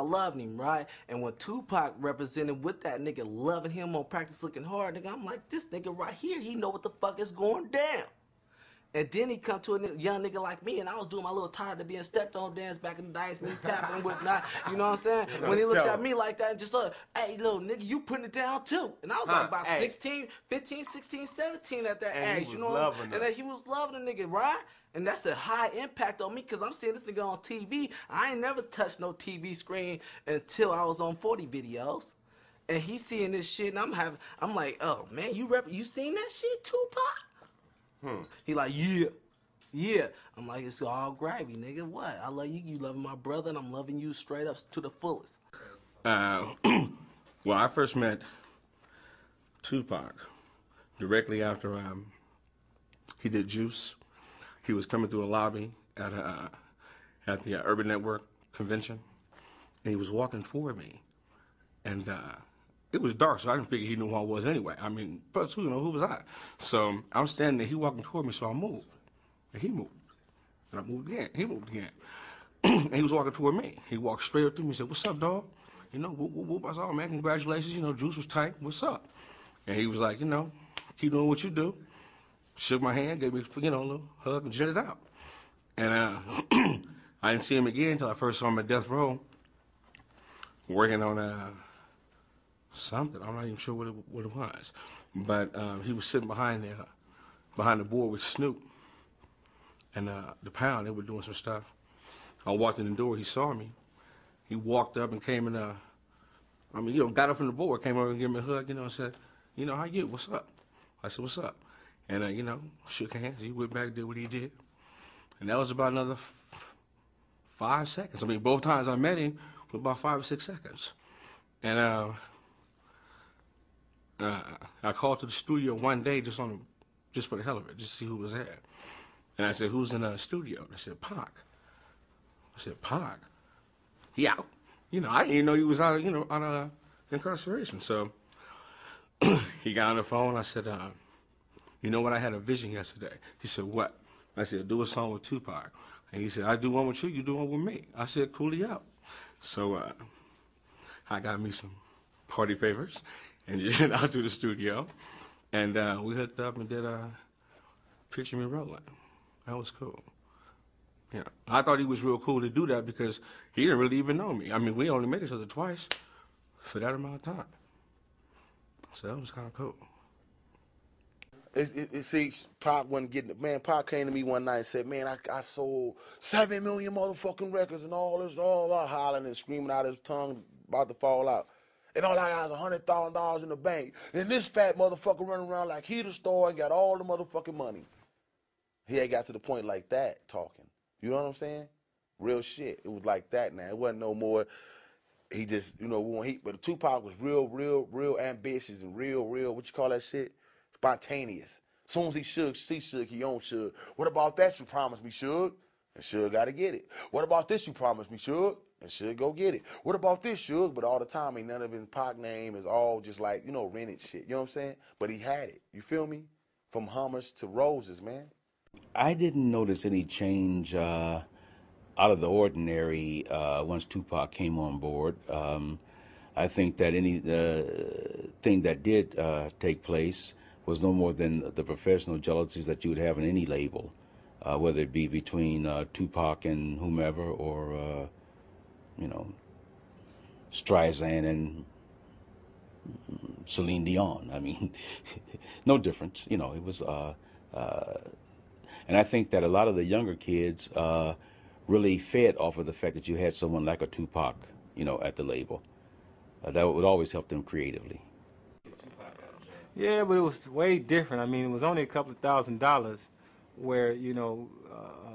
loved him, right? And when Tupac represented with that nigga loving him on Practice Looking Hard, nigga, I'm like, this nigga right here, he know what the fuck is going down. And then he come to a young nigga like me, and I was doing my little tired of being stepped on dance back in the days, me tapping and whatnot, you know what I'm saying? When he looked at me like that and just hey, little nigga, you putting it down too. And I was like about 16, 15, 16, 17 at that age, you know what I'm saying? And then he was loving the nigga, right? And that's a high impact on me because I'm seeing this nigga on TV. I ain't never touched no TV screen until I was on 40 videos. And he seeing this shit, and I'm like, oh man, you seen that shit, Tupac? He like, yeah. I'm like, it's all gravy, nigga. What? I love you, you loving my brother, and I'm loving you straight up to the fullest. Well, I first met Tupac directly after he did Juice. He was coming through a lobby at the Urban Network convention, and he was walking toward me, and it was dark, so I didn't figure he knew who I was anyway. I mean, plus, who was I? So I'm standing there, he walking toward me, so I moved. And he moved. And I moved again. He moved again. And he was walking toward me. He walked straight up to me and said, what's up, dog? You know, whoop. I said, oh, man, congratulations. You know, Juice was tight. What's up? And he was like, you know, keep doing what you do. Shook my hand, gave me, you know, a little hug and jetted out. And I didn't see him again until I first saw him at Death Row working on something. I'm not even sure what it was. But he was sitting behind the board with Snoop and the Pound. They were doing some stuff. I walked in the door. He saw me. He walked up and came and, I mean, you know, got up from the board, came over and gave me a hug, you know, and said, you know, how you? What's up? I said, what's up? And, you know, shook hands. He went back, did what he did. And that was about another 5 seconds. I mean, both times I met him for about 5 or 6 seconds. And I called to the studio one day just for the hell of it, just to see who was there. And I said, who's in the studio? And I said, Pac. I said, Pac? He out. You know, I didn't even know he was out of incarceration. So he got on the phone. I said, you know what? I had a vision yesterday. He said, what? I said, do a song with Tupac. And he said, I do one with you, you do one with me. I said, coolly out. So I got me some party favors and went out to the studio. And we hooked up and did Picture Me Rolling. That was cool. Yeah, I thought he was real cool to do that because he didn't really even know me. I mean, we only met each other twice for that amount of time. So that was kind of cool. See, Pac wasn't getting it. Man, Pac came to me one night and said, man, I sold 7 million motherfucking records and all this, all that hollering and screaming out his tongue about to fall out. And all I got is $100,000 in the bank. And this fat motherfucker running around like he the store and got all the motherfucking money. He ain't got to the point like that talking. You know what I'm saying? Real shit. It was like that now. It wasn't no more. He just, you know, but Tupac was real ambitious and real, what you call that shit? Spontaneous. As soon as he should see Suge, he own Suge. What about that you promised me, Suge? And Suge got to get it. What about this you promised me, Suge? And Suge go get it. What about this, Suge? But all the time, ain't none of his Pac name is all just like, you know, rented shit. You know what I'm saying? But he had it. You feel me? From Hummers to Roses, man. I didn't notice any change out of the ordinary once Tupac came on board. I think that any thing that did take place was no more than the professional jealousies that you would have in any label, whether it be between Tupac and whomever, or you know, Streisand and Celine Dion. I mean, no difference. You know, it was. And I think that a lot of the younger kids really fed off of the fact that you had someone like a Tupac, you know, at the label. That would always help them creatively. Yeah, but it was way different. I mean, it was only a couple of $1,000s where, you know,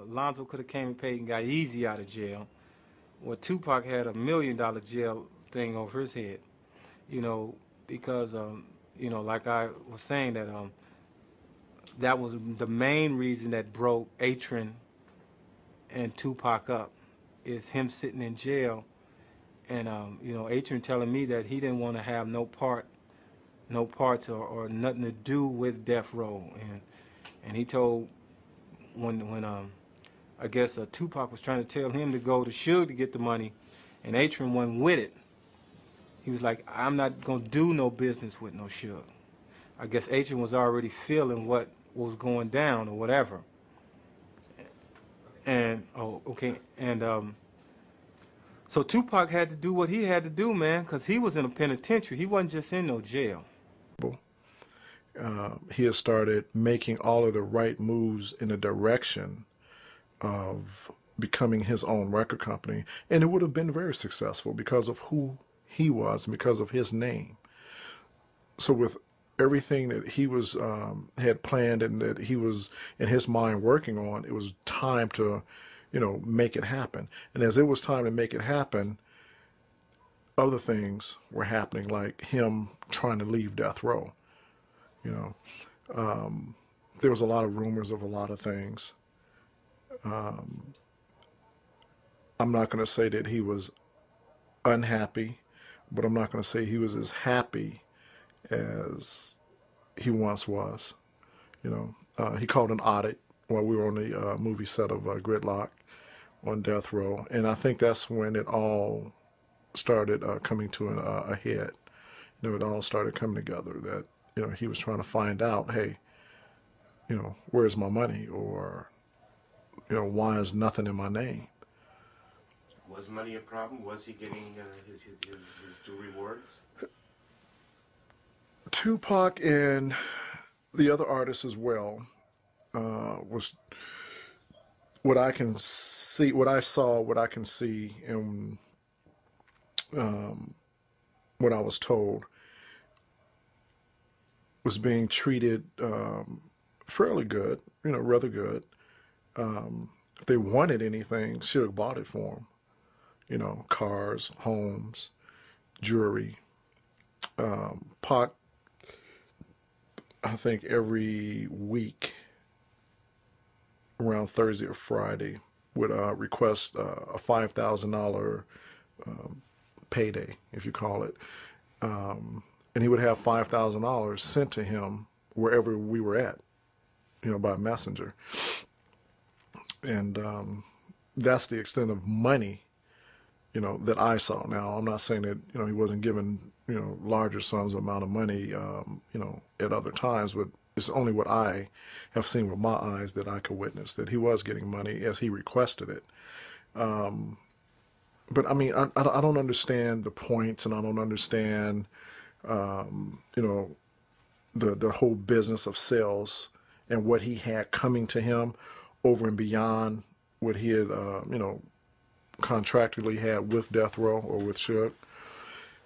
Lonzo could have came and paid and got easy out of jail. Well, Tupac had $1 million jail thing over his head, you know, because, you know, like I was saying, that that was the main reason that broke Atron and Tupac up, is him sitting in jail. And, you know, Atron telling me that he didn't want to have no parts or nothing to do with Death Row. And he told, when I guess Tupac was trying to tell him to go to Suge to get the money, and Atron wasn't with it. He was like, I'm not gonna do no business with no Suge. I guess Atron was already feeling what was going down or whatever. And so Tupac had to do what he had to do, man, because he was in a penitentiary. He wasn't just in no jail. He has started making all of the right moves in the direction of becoming his own record company, and it would have been very successful because of who he was and because of his name. So with everything that he was had planned and that he was in his mind working on, it was time to, make it happen. And as it was time to make it happen, other things were happening, like him trying to leave death row. There was a lot of rumors of a lot of things. I'm not going to say that he was unhappy, but I'm not going to say he was as happy as he once was. He called an audit while we were on the movie set of Gridlock on death row, and I think that's when it all started coming to a head. It all started coming together that he was trying to find out, hey, where's my money, or why is nothing in my name? Was money a problem? Was he getting his due rewards? Tupac and the other artists as well was what I can see, what I saw, what I can see, and what I was told was being treated fairly good, rather good. If they wanted anything, Suge bought it for them. Cars, homes, jewelry. Pac, I think every week around Thursday or Friday would request a $5,000 payday, if you call it. And he would have $5,000 sent to him wherever we were at, by messenger. And that's the extent of money, that I saw. Now, I'm not saying that, he wasn't given, larger sums amount of money, at other times, but it's only what I have seen with my eyes that I could witness, that he was getting money as he requested it. But I mean, I don't understand the points, and I don't understand, the whole business of sales and what he had coming to him over and beyond what he had, contractually had with Death Row or with Suge.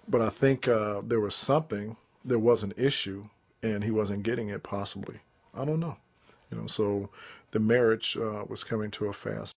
But I think there was something, there was an issue, and he wasn't getting it, possibly. I don't know. So the marriage was coming to a fast